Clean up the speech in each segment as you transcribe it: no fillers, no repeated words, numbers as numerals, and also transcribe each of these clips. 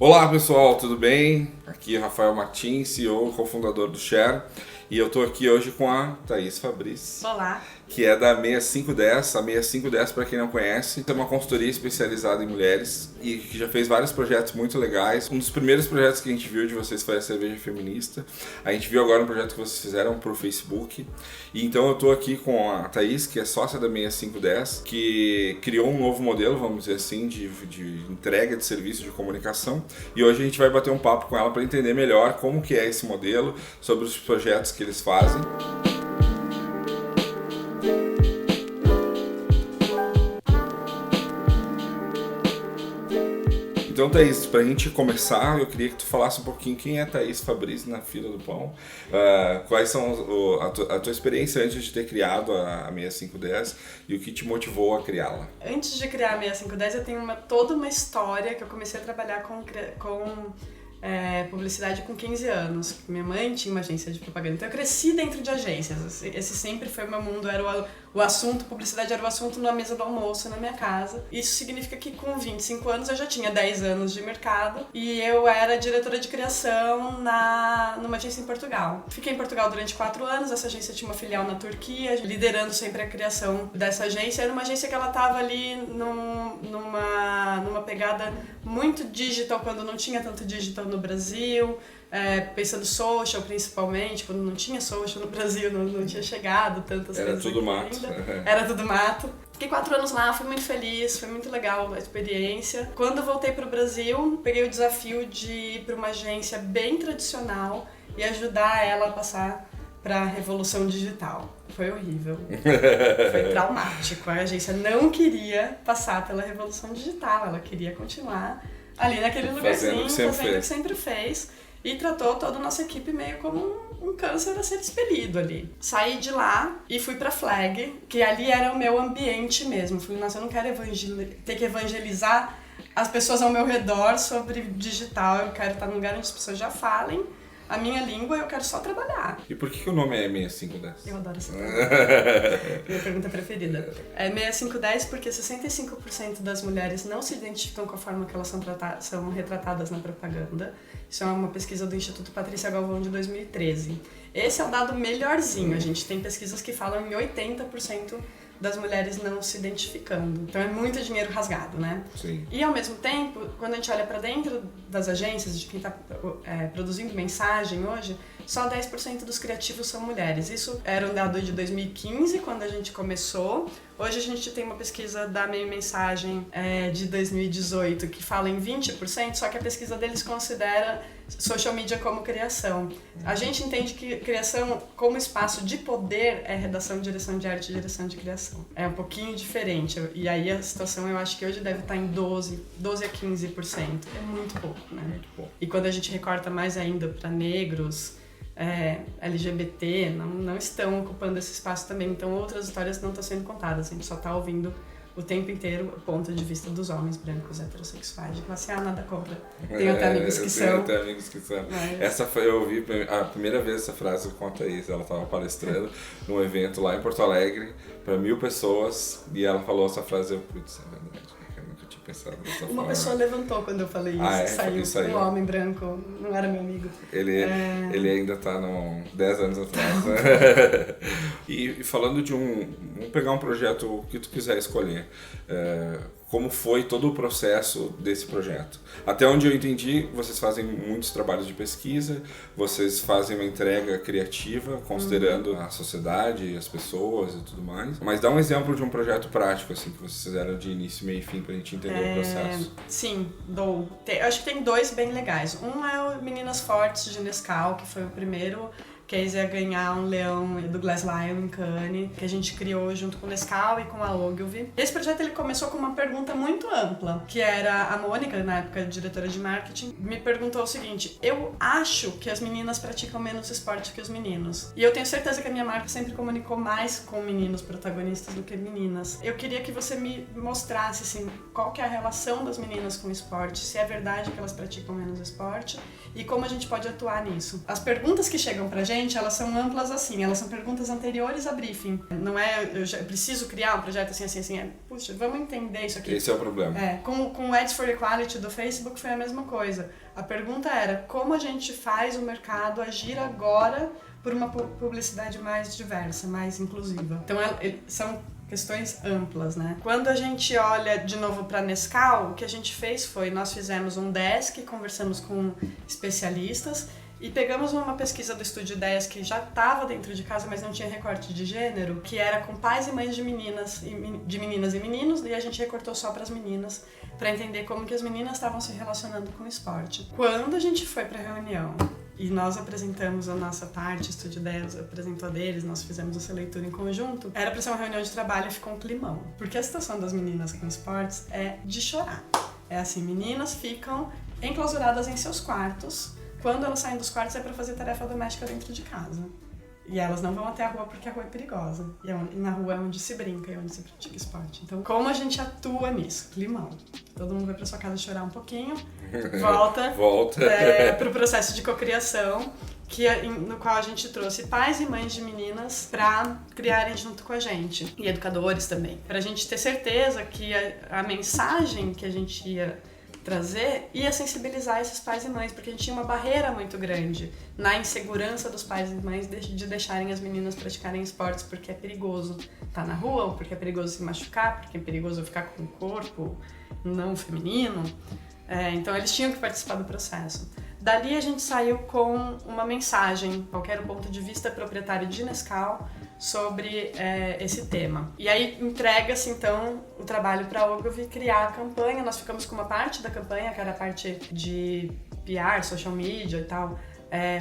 Olá pessoal, tudo bem? Aqui é Rafael Martins, CEO e cofundador do Share, e eu estou aqui hoje com a Thaís Fabris. Olá. Que é da 6510. A 6510, para quem não conhece, é uma consultoria especializada em mulheres e que já fez vários projetos muito legais. Um dos primeiros projetos que a gente viu de vocês foi a Cerveja Feminista. A gente viu agora um projeto que vocês fizeram para o Facebook. E então eu estou aqui com a Thaís, que é sócia da 6510, que criou um novo modelo, vamos dizer assim, de entrega de serviço de comunicação. E hoje a gente vai bater um papo com ela para entender melhor como que é esse modelo, sobre os projetos que eles fazem. Então, Thaís, pra gente começar, eu queria que tu falasse um pouquinho quem é Thaís Fabris na fila do pão, quais são a tua experiência antes de ter criado a 6510 e o que te motivou a criá-la. Antes de criar a 6510, eu tenho toda uma história que eu comecei a trabalhar com publicidade com 15 anos. Minha mãe tinha uma agência de propaganda, então eu cresci dentro de agências. Esse sempre foi o meu mundo, era o assunto, publicidade era o assunto na mesa do almoço na minha casa. Isso significa que com 25 anos eu já tinha 10 anos de mercado e eu era diretora de criação numa agência em Portugal. Fiquei em Portugal durante 4 anos, essa agência tinha uma filial na Turquia, liderando sempre a criação dessa agência. Era uma agência que ela estava ali numa pegada muito digital, quando não tinha tanto digital no Brasil, pensando social principalmente, quando não tinha social no Brasil, não tinha chegado tantas coisas. Era tudo mato. Era tudo mato. Fiquei 4 anos lá, fui muito feliz, foi muito legal a experiência. Quando eu voltei para o Brasil, peguei o desafio de ir para uma agência bem tradicional e ajudar ela a passar para a revolução digital. Foi horrível, foi traumático. A agência não queria passar pela revolução digital, ela queria continuar ali naquele lugarzinho, fazendo o que sempre fez. E tratou toda a nossa equipe meio como um câncer a ser expelido ali. Saí de lá e fui pra Flag, que ali era o meu ambiente mesmo. Falei, nossa, eu não quero ter que evangelizar as pessoas ao meu redor sobre digital. Eu quero estar num lugar onde as pessoas já falem a minha língua, eu quero só trabalhar. E por que o nome é 6510? Eu adoro essa pergunta. Minha pergunta preferida. É 6510 porque 65% das mulheres não se identificam com a forma que elas são retratadas na propaganda. Isso é uma pesquisa do Instituto Patrícia Galvão de 2013. Esse é o dado melhorzinho. A gente tem pesquisas que falam em 80% das mulheres não se identificando. Então é muito dinheiro rasgado, né? Sim. E ao mesmo tempo, quando a gente olha para dentro das agências, de quem está produzindo mensagem hoje, só 10% dos criativos são mulheres. Isso era um dado de 2015, quando a gente começou. Hoje a gente tem uma pesquisa da Meio Mensagem de 2018 que fala em 20%, só que a pesquisa deles considera social media como criação. A gente entende que criação como espaço de poder é redação, direção de arte e direção de criação. É um pouquinho diferente. E aí a situação eu acho que hoje deve estar em 12 a 15%. É muito pouco, né? Muito pouco. E quando a gente recorta mais ainda para negros, LGBT, não estão ocupando esse espaço também. Então outras histórias não estão sendo contadas. A gente só está ouvindo o tempo inteiro o ponto de vista dos homens brancos heterossexuais. De classe A, nada contra. Tenho até amigos que são. Tenho até amigos que são. Mas... eu ouvi a primeira vez essa frase com a Thaís. Ela estava palestrando num evento lá em Porto Alegre para 1.000 pessoas e ela falou essa frase. Eu, putz, é verdade. Pensado dessa forma. Uma pessoa levantou quando eu falei isso, saiu. Um homem branco, não era meu amigo. Ele ainda tá 10 anos atrás, né? E falando de vamos pegar um projeto que tu quiser escolher, como foi todo o processo desse projeto? Até onde eu entendi, vocês fazem muitos trabalhos de pesquisa, vocês fazem uma entrega criativa, considerando a sociedade, as pessoas e tudo mais. Mas dá um exemplo de um projeto prático, assim, que vocês fizeram de início, meio e fim, pra gente entender o processo. Sim, dou. Eu acho que tem 2 bem legais. Um é o Meninas Fortes de Nescau, que foi o primeiro case a ganhar um leão do Glass Lion em Cannes, que a gente criou junto com o Nescau e com a Ogilvy. Esse projeto ele começou com uma pergunta muito ampla, que era a Mônica, na época diretora de marketing, me perguntou o seguinte: eu acho que as meninas praticam menos esporte que os meninos. E eu tenho certeza que a minha marca sempre comunicou mais com meninos protagonistas do que meninas. Eu queria que você me mostrasse assim, qual que é a relação das meninas com o esporte, se é verdade que elas praticam menos esporte e como a gente pode atuar nisso. As perguntas que chegam pra gente gente, elas são amplas assim, elas são perguntas anteriores a briefing. Não é, eu preciso criar um projeto assim, puxa, vamos entender isso aqui. Esse é o problema. Com o Ads for Equality do Facebook foi a mesma coisa. A pergunta era, como a gente faz o mercado agir agora por uma publicidade mais diversa, mais inclusiva? Então, são questões amplas, né? Quando a gente olha de novo para Nescau, o que a gente fez foi, nós fizemos um desk, conversamos com especialistas e pegamos uma pesquisa do Estúdio Ideias que já estava dentro de casa, mas não tinha recorte de gênero, que era com pais e mães de meninas e meninos, e a gente recortou só para as meninas, para entender como que as meninas estavam se relacionando com o esporte. Quando a gente foi para a reunião e nós apresentamos a nossa parte, o Estúdio Ideias apresentou a deles, nós fizemos essa leitura em conjunto, era para ser uma reunião de trabalho e ficou um climão. Porque a situação das meninas com esportes é de chorar. É assim, meninas ficam enclausuradas em seus quartos. Quando elas saem dos quartos é para fazer tarefa doméstica dentro de casa. E elas não vão até a rua porque a rua é perigosa. E na rua é onde se brinca e onde se pratica esporte. Então, como a gente atua nisso? Climão. Todo mundo vai pra sua casa chorar um pouquinho, volta pro processo de cocriação, no qual a gente trouxe pais e mães de meninas pra criarem junto com a gente. E educadores também. Pra gente ter certeza que a mensagem que a gente ia trazer ia sensibilizar esses pais e mães, porque a gente tinha uma barreira muito grande na insegurança dos pais e mães de deixarem as meninas praticarem esportes porque é perigoso estar na rua, ou porque é perigoso se machucar, porque é perigoso ficar com o corpo não feminino. Então eles tinham que participar do processo. Dali a gente saiu com uma mensagem, qual era o ponto de vista proprietário de Nescau sobre esse tema. E aí entrega-se então o trabalho para a Ogilvy criar a campanha. Nós ficamos com uma parte da campanha, que era a parte de PR, social media e tal,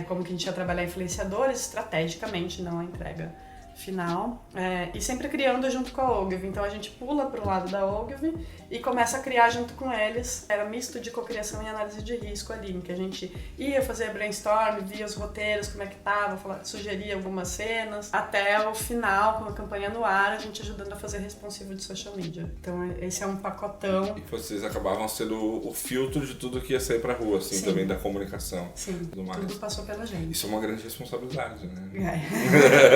como que a gente ia trabalhar influenciadores estrategicamente, não a entrega final, e sempre criando junto com a Ogilvy. Então a gente pula pro lado da Ogilvy e começa a criar junto com eles. Era misto de cocriação e análise de risco ali, em que a gente ia fazer brainstorm, via os roteiros, como é que tava, sugeria algumas cenas, até o final, com a campanha no ar, a gente ajudando a fazer responsivo de social media. Então esse é um pacotão. E vocês acabavam sendo o filtro de tudo que ia sair pra rua, assim, também da comunicação. Sim, tudo passou pela gente. Isso é uma grande responsabilidade, né?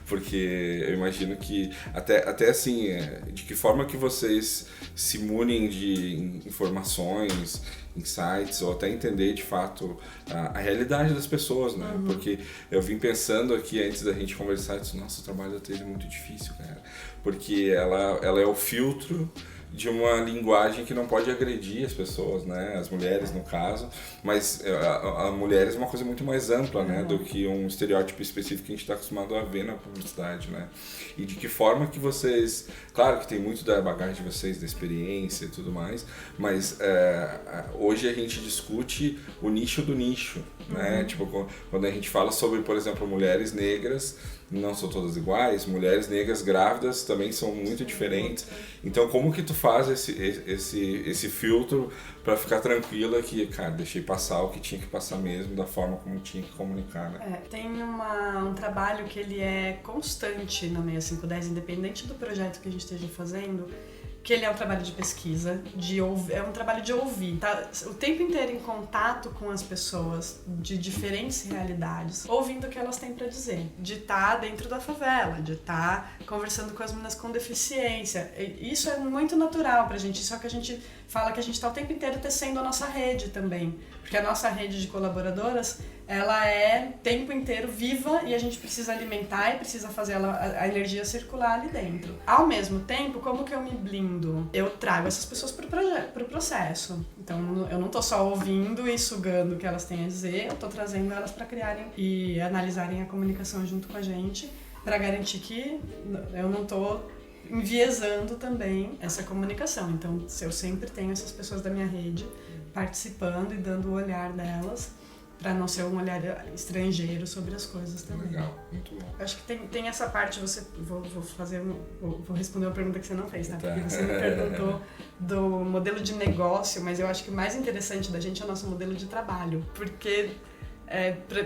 Porque eu imagino que até assim, de que forma que vocês se munem de informações, insights, ou até entender de fato a realidade das pessoas, né? Uhum. Porque eu vim pensando aqui antes da gente conversar, eu disse, nossa, o trabalho da Thaís é muito difícil, cara. Porque ela é o filtro de uma linguagem que não pode agredir as pessoas, né? As mulheres, no caso, mas a mulheres é uma coisa muito mais ampla, né? Do que um estereótipo específico que a gente está acostumado a ver na publicidade, né? E de que forma que vocês... Claro que tem muito da bagagem de vocês, da experiência e tudo mais, mas hoje a gente discute o nicho do nicho, né? Tipo, quando a gente fala sobre, por exemplo, mulheres negras, não são todas iguais, mulheres negras grávidas também são muito diferentes. Então, como que tu faz esse filtro para ficar tranquila que, cara, deixei passar o que tinha que passar mesmo, da forma como tinha que comunicar, né? Tem um trabalho que ele é constante na 6510, independente do projeto que a gente esteja fazendo, que ele é um trabalho de pesquisa, é um trabalho de ouvir, tá o tempo inteiro em contato com as pessoas de diferentes realidades, ouvindo o que elas têm para dizer, de estar dentro da favela, de estar conversando com as meninas com deficiência. Isso é muito natural pra gente, só que a gente fala que a gente tá o tempo inteiro tecendo a nossa rede também, porque a nossa rede de colaboradoras, ela é o tempo inteiro viva e a gente precisa alimentar e precisa fazer a energia circular ali dentro. Ao mesmo tempo, como que eu me blindo? Eu trago essas pessoas pro processo. Então, eu não tô só ouvindo e sugando o que elas têm a dizer, eu tô trazendo elas para criarem e analisarem a comunicação junto com a gente, para garantir que eu não tô enviesando também essa comunicação. Então, eu sempre tenho essas pessoas da minha rede participando e dando o olhar delas, para não ser um olhar estrangeiro sobre as coisas também. Legal, muito bom. Acho que tem essa parte, vou responder uma pergunta que você não fez, tá? Porque você me perguntou do modelo de negócio, mas eu acho que o mais interessante da gente é o nosso modelo de trabalho, porque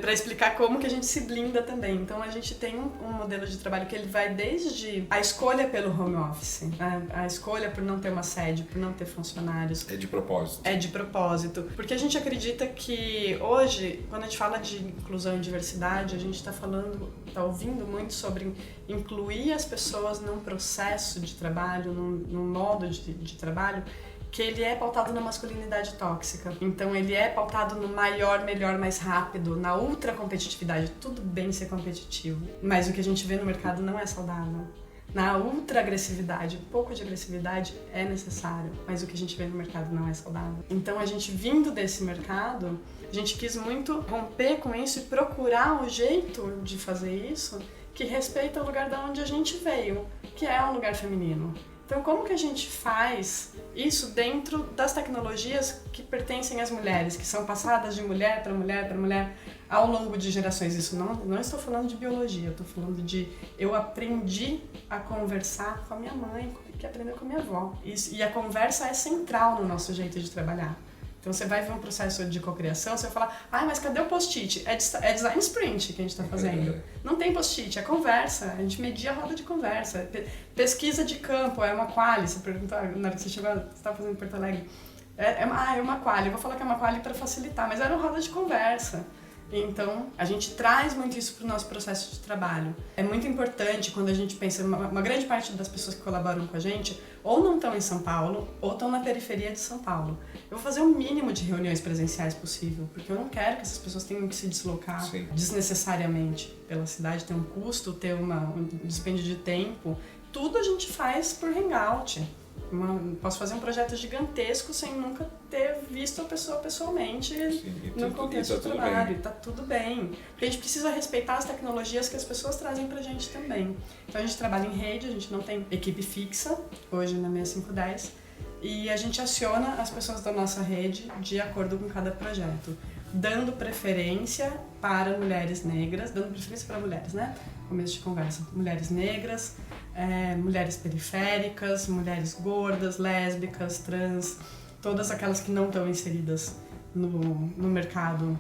para explicar como que a gente se blinda também. Então a gente tem um modelo de trabalho que ele vai desde a escolha pelo home office, né? A escolha por não ter uma sede, por não ter funcionários. É de propósito. É de propósito. Porque a gente acredita que hoje, quando a gente fala de inclusão e diversidade, a gente está ouvindo muito sobre incluir as pessoas num processo de trabalho, num modo de trabalho, que ele é pautado na masculinidade tóxica. Então ele é pautado no maior, melhor, mais rápido, na ultra competitividade. Tudo bem ser competitivo, mas o que a gente vê no mercado não é saudável. Na ultra agressividade, um pouco de agressividade é necessário, mas o que a gente vê no mercado não é saudável. Então a gente, vindo desse mercado, a gente quis muito romper com isso e procurar o jeito de fazer isso que respeita o lugar da onde a gente veio, que é um lugar feminino. Então, como que a gente faz isso dentro das tecnologias que pertencem às mulheres, que são passadas de mulher para mulher para mulher ao longo de gerações? Isso não estou falando de biologia, eu estou falando de... Eu aprendi a conversar com a minha mãe, que aprendeu com a minha avó. E a conversa é central no nosso jeito de trabalhar. Então você vai ver um processo de cocriação, você vai falar, mas cadê o post-it? É design sprint que a gente está fazendo. Não tem post-it, é conversa. A gente media a roda de conversa. Pesquisa de campo, é uma quali. Você perguntou, na hora que você chegou, você estava fazendo em Porto Alegre. É uma quali. Eu vou falar que é uma quali para facilitar, mas era uma roda de conversa. Então, a gente traz muito isso para o nosso processo de trabalho. É muito importante quando a gente pensa, uma grande parte das pessoas que colaboram com a gente ou não estão em São Paulo ou estão na periferia de São Paulo. Eu vou fazer o mínimo de reuniões presenciais possível, porque eu não quero que essas pessoas tenham que se deslocar desnecessariamente pela cidade, ter um custo, ter um dispêndio de tempo. Tudo a gente faz por hangout. Posso fazer um projeto gigantesco sem nunca ter visto a pessoa pessoalmente no contexto do trabalho. Tá tudo bem. Porque a gente precisa respeitar as tecnologias que as pessoas trazem pra gente também. Então a gente trabalha em rede, a gente não tem equipe fixa, hoje na 6510, e a gente aciona as pessoas da nossa rede de acordo com cada projeto, dando preferência para mulheres negras, dando preferência para mulheres, né? Começo de conversa. Mulheres negras, mulheres periféricas, mulheres gordas, lésbicas, trans, todas aquelas que não estão inseridas no mercado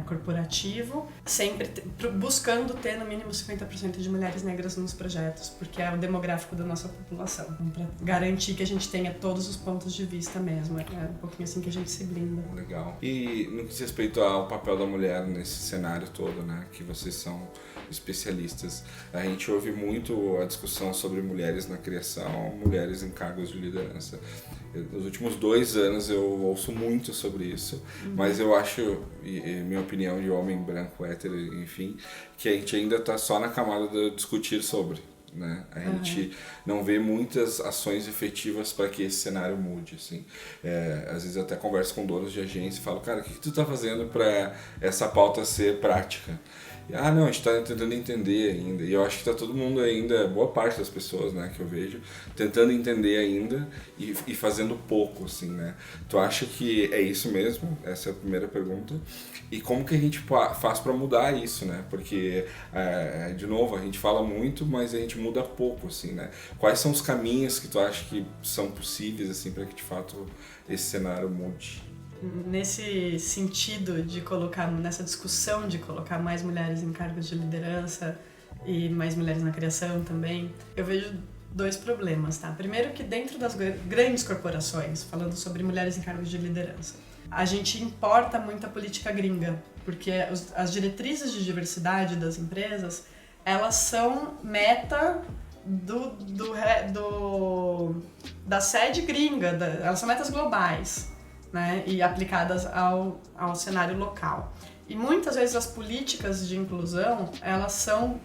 corporativo, sempre buscando ter no mínimo 50% de mulheres negras nos projetos, porque é o demográfico da nossa população, para garantir que a gente tenha todos os pontos de vista mesmo. É um pouquinho assim que a gente se blinda. Legal. E no que diz respeito ao papel da mulher nesse cenário todo, né, que vocês são especialistas, a gente ouve muito a discussão sobre mulheres na criação, mulheres em cargos de liderança. Nos últimos 2 anos eu ouço muito sobre isso, mas eu acho, minha opinião de homem branco, hétero, enfim, que a gente ainda está só na camada de discutir sobre, né? A gente não vê muitas ações efetivas para que esse cenário mude, assim. Às vezes eu até converso com donos de agência e falo, cara, o que tu está fazendo para essa pauta ser prática? Não, a gente está tentando entender ainda. E eu acho que está todo mundo ainda, boa parte das pessoas, né, que eu vejo, tentando entender ainda e fazendo pouco, assim, né? Tu acha que é isso mesmo? Essa é a primeira pergunta. E como que a gente faz para mudar isso, né? Porque, de novo, a gente fala muito, mas a gente muda pouco, assim, né? Quais são os caminhos que tu acha que são possíveis, assim, para que, de fato, esse cenário mude? Nesse sentido de colocar, nessa discussão de colocar mais mulheres em cargos de liderança e mais mulheres na criação também, eu vejo 2 problemas, tá? Primeiro que dentro das grandes corporações, falando sobre mulheres em cargos de liderança, a gente importa muito a política gringa, porque as diretrizes de diversidade das empresas, elas são meta da sede gringa, elas são metas globais, né, e aplicadas ao cenário local. E muitas vezes as políticas de inclusão, elas são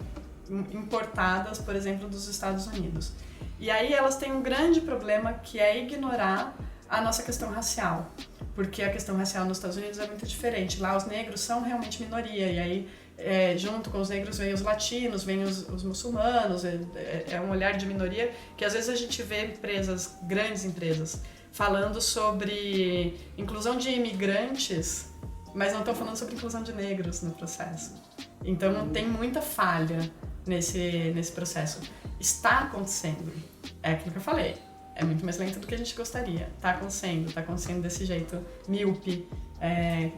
importadas, por exemplo, dos Estados Unidos. E aí elas têm um grande problema, que é ignorar a nossa questão racial. Porque a questão racial nos Estados Unidos é muito diferente. Lá os negros são realmente minoria, e aí junto com os negros vem os latinos, vem os muçulmanos, é um olhar de minoria que às vezes a gente vê empresas, grandes empresas, falando sobre inclusão de imigrantes, mas não estão falando sobre inclusão de negros no processo. Então tem muita falha nesse processo. Está acontecendo. É aquilo que eu falei. é muito mais lento do que a gente gostaria. Tá acontecendo desse jeito míope,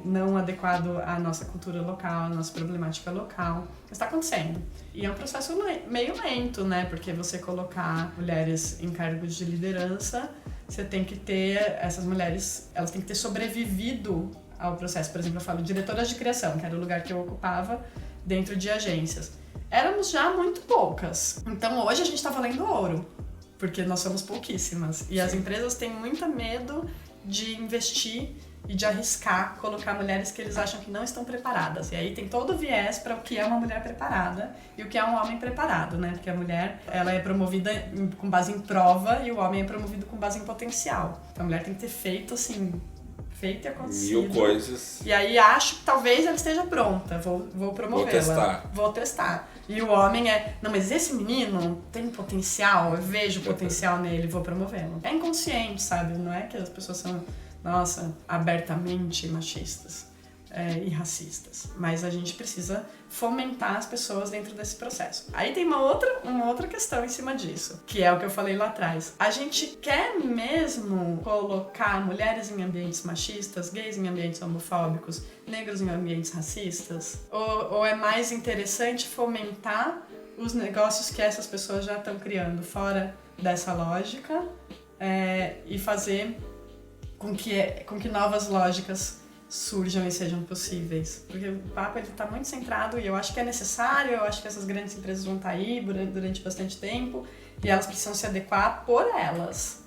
não adequado à nossa cultura local, à nossa problemática local. Mas tá acontecendo. E é um processo meio lento, né? Porque você colocar mulheres em cargos de liderança, você tem que ter, essas mulheres, elas têm que ter sobrevivido ao processo. Por exemplo, eu falo diretoras de criação, que era o lugar que eu ocupava dentro de agências. Éramos já muito poucas. Então hoje a gente tá valendo ouro, porque nós somos pouquíssimas. E as empresas têm muito medo de investir e de arriscar colocar mulheres que eles acham que não estão preparadas. E aí tem todo o viés para o que é uma mulher preparada e o que é um homem preparado, né? Porque a mulher, ela é promovida com base em prova e o homem é promovido com base em potencial. Então a mulher tem que ter feito, assim, feito e acontecido. 1000 coisas. E aí acho que talvez ela esteja pronta, vou promovê-la. Vou testar. E o homem não, mas esse menino tem potencial, eu vejo potencial nele, vou promovê-lo. É inconsciente, sabe? Não é que as pessoas são, nossa, abertamente machistas e racistas. Mas a gente precisa fomentar as pessoas dentro desse processo. Aí tem uma outra questão em cima disso, que é o que eu falei lá atrás. A gente quer mesmo colocar mulheres em ambientes machistas, gays em ambientes homofóbicos, negros em ambientes racistas? Ou é mais interessante fomentar os negócios que essas pessoas já estão criando fora dessa lógica e fazer com que novas lógicas surjam e sejam possíveis? Porque o papo está muito centrado e eu acho que é necessário, eu acho que essas grandes empresas vão estar aí durante bastante tempo e elas precisam se adequar por elas.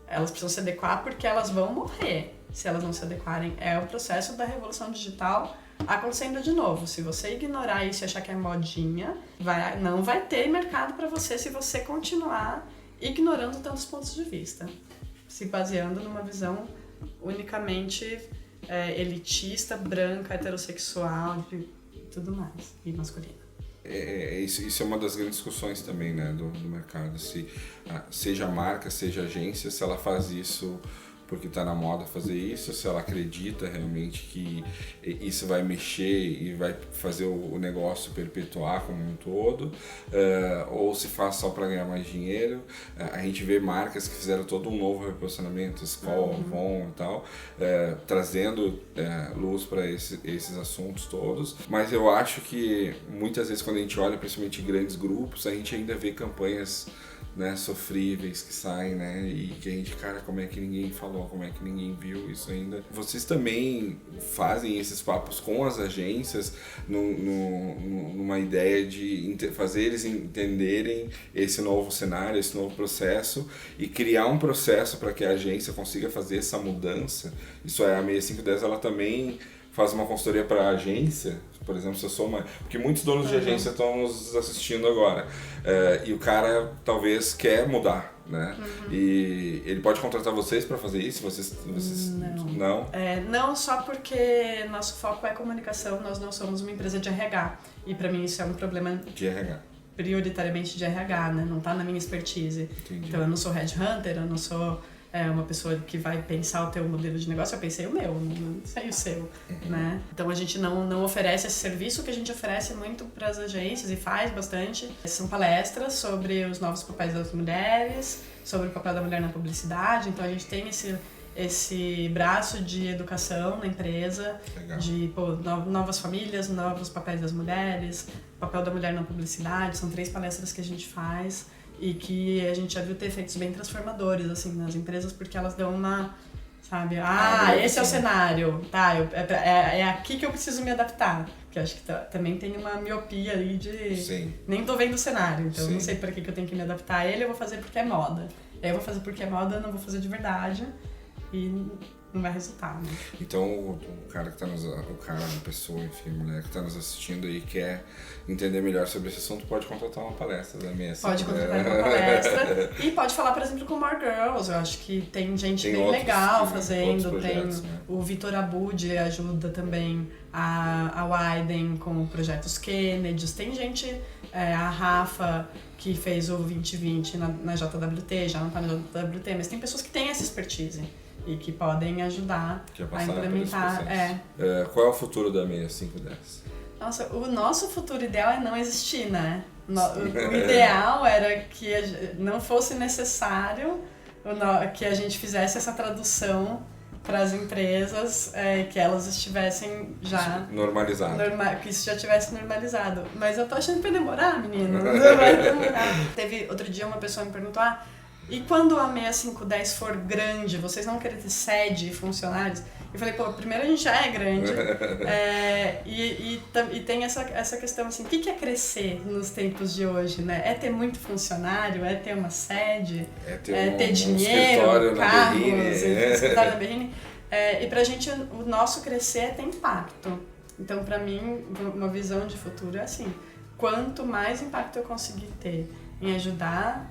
Elas precisam se adequar porque elas vão morrer se elas não se adequarem. É o processo da revolução digital acontecendo de novo. Se você ignorar isso e achar que é modinha, não vai ter mercado para você se você continuar ignorando tantos pontos de vista, se baseando numa visão unicamente elitista, branca, heterossexual e tudo mais, e masculina. Isso é uma das grandes discussões também, né, do mercado. Seja marca, seja agência, se ela faz isso porque está na moda fazer isso, se ela acredita realmente que isso vai mexer e vai fazer o negócio perpetuar como um todo, ou se faz só para ganhar mais dinheiro. A gente vê marcas que fizeram todo um novo reposicionamento, Skol, Avon e tal, trazendo luz para esses assuntos todos. Mas eu acho que muitas vezes quando a gente olha principalmente em grandes grupos, a gente ainda vê campanhas, né, sofríveis que saem, né, e que a gente, cara, como é que ninguém falou, como é que ninguém viu isso ainda? Vocês também fazem esses papos com as agências numa ideia de fazer eles entenderem esse novo cenário, esse novo processo e criar um processo para que a agência consiga fazer essa mudança? Isso é, a 6510, ela também faz uma consultoria para a agência, por exemplo, se eu sou porque muitos donos de agência estão nos assistindo agora, e o cara talvez quer mudar, né? E ele pode contratar vocês para fazer isso? Vocês não? Não, só porque nosso foco é comunicação, nós não somos uma empresa de RH, e para mim isso é um problema de RH. Prioritariamente de RH, né? Não tá na minha expertise. Entendi. Então eu não sou headhunter, eu não sou uma pessoa que vai pensar o teu modelo de negócio, eu pensei o meu, não sei o seu, né? Então a gente não oferece esse serviço. O que a gente oferece muito para as agências e faz bastante são palestras sobre os novos papéis das mulheres, sobre o papel da mulher na publicidade. Então a gente tem esse braço de educação na empresa. Legal. De novas famílias, novos papéis das mulheres, papel da mulher na publicidade. São 3 palestras que a gente faz e que a gente já viu ter efeitos bem transformadores assim nas empresas, porque elas dão uma, sabe, esse é o cenário, tá, é aqui que eu preciso me adaptar, porque eu acho que também tem uma miopia ali de Sim. Nem tô vendo o cenário, então Sim. eu não sei para que eu tenho que me adaptar a ele, eu vou fazer porque é moda, eu vou fazer porque é moda, não vou fazer de verdade e não vai resultar, né? Então o cara que tá a pessoa, enfim, a mulher que tá nos assistindo aí quer entender melhor sobre esse assunto, pode contratar uma palestra da minha. Pode contratar uma palestra e pode falar, por exemplo, com o More Girls. Eu acho que tem gente bem legal fazendo, projetos, tem, né? O Vitor Abud ajuda também a Widen com projetos Kennedy, tem gente, a Rafa que fez o 2020 na JWT, já não tá na JWT, mas tem pessoas que têm essa expertise e que podem ajudar a implementar. Qual é o futuro da 6510? Nossa, o nosso futuro ideal é não existir, né? O ideal era que não fosse necessário que a gente fizesse essa tradução para as empresas, que elas estivessem já... Normalizado. Que isso já tivesse normalizado. Mas eu tô achando que vai demorar, menino. Vai demorar. Teve outro dia uma pessoa me perguntou, e quando a 6510 for grande, vocês não querem ter sede e funcionários? Eu falei, primeiro a gente já é grande, e tem essa questão assim, o que é crescer nos tempos de hoje, né? É ter muito funcionário, é ter uma sede, ter dinheiro, carros, escritório na Berrini. E pra gente, o nosso crescer é ter impacto. Então, pra mim, uma visão de futuro é assim, quanto mais impacto eu conseguir ter em ajudar,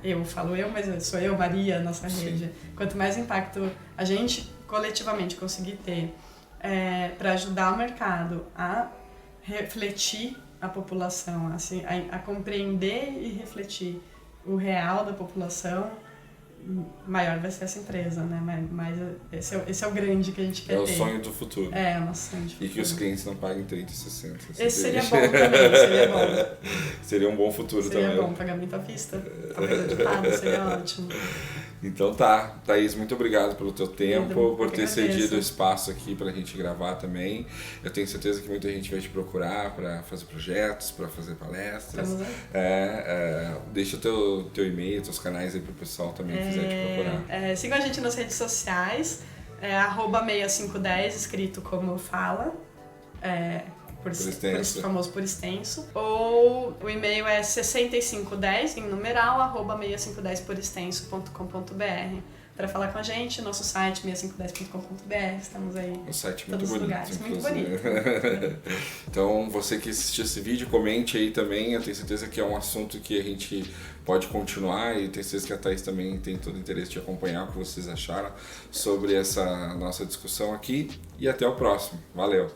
mas sou eu, Maria, nossa rede, quanto mais impacto a gente coletivamente conseguir ter para ajudar o mercado a refletir a população, assim, a compreender e refletir o real da população, maior vai ser essa empresa, né? Mas esse é o grande que a gente quer ter. É o sonho do futuro. É o nosso sonho de futuro. E que os clientes não paguem 30 e 60. Esse seria bom também, seria bom. Seria um bom futuro também. Seria bom, pagamento à vista, talvez editado, seria ótimo. Então tá, Thaís, muito obrigado pelo teu tempo, por ter cedido o espaço aqui pra gente gravar também. Eu tenho certeza que muita gente vai te procurar para fazer projetos, para fazer palestras. Deixa o teu e-mail, teus canais aí pro pessoal também que quiser te procurar. Sigam a gente nas redes sociais, @6510, escrito como fala. Famoso por extenso. Ou o e-mail é 6510, em numeral, @6510porextenso.com.br. Para falar com a gente, nosso site 6510.com.br, estamos aí um site em todos os lugares. Muito bonito. Então, você que assistiu esse vídeo, comente aí também. Eu tenho certeza que é um assunto que a gente pode continuar e tenho certeza que a Thaís também tem todo o interesse de acompanhar o que vocês acharam sobre essa nossa discussão aqui. E até o próximo. Valeu!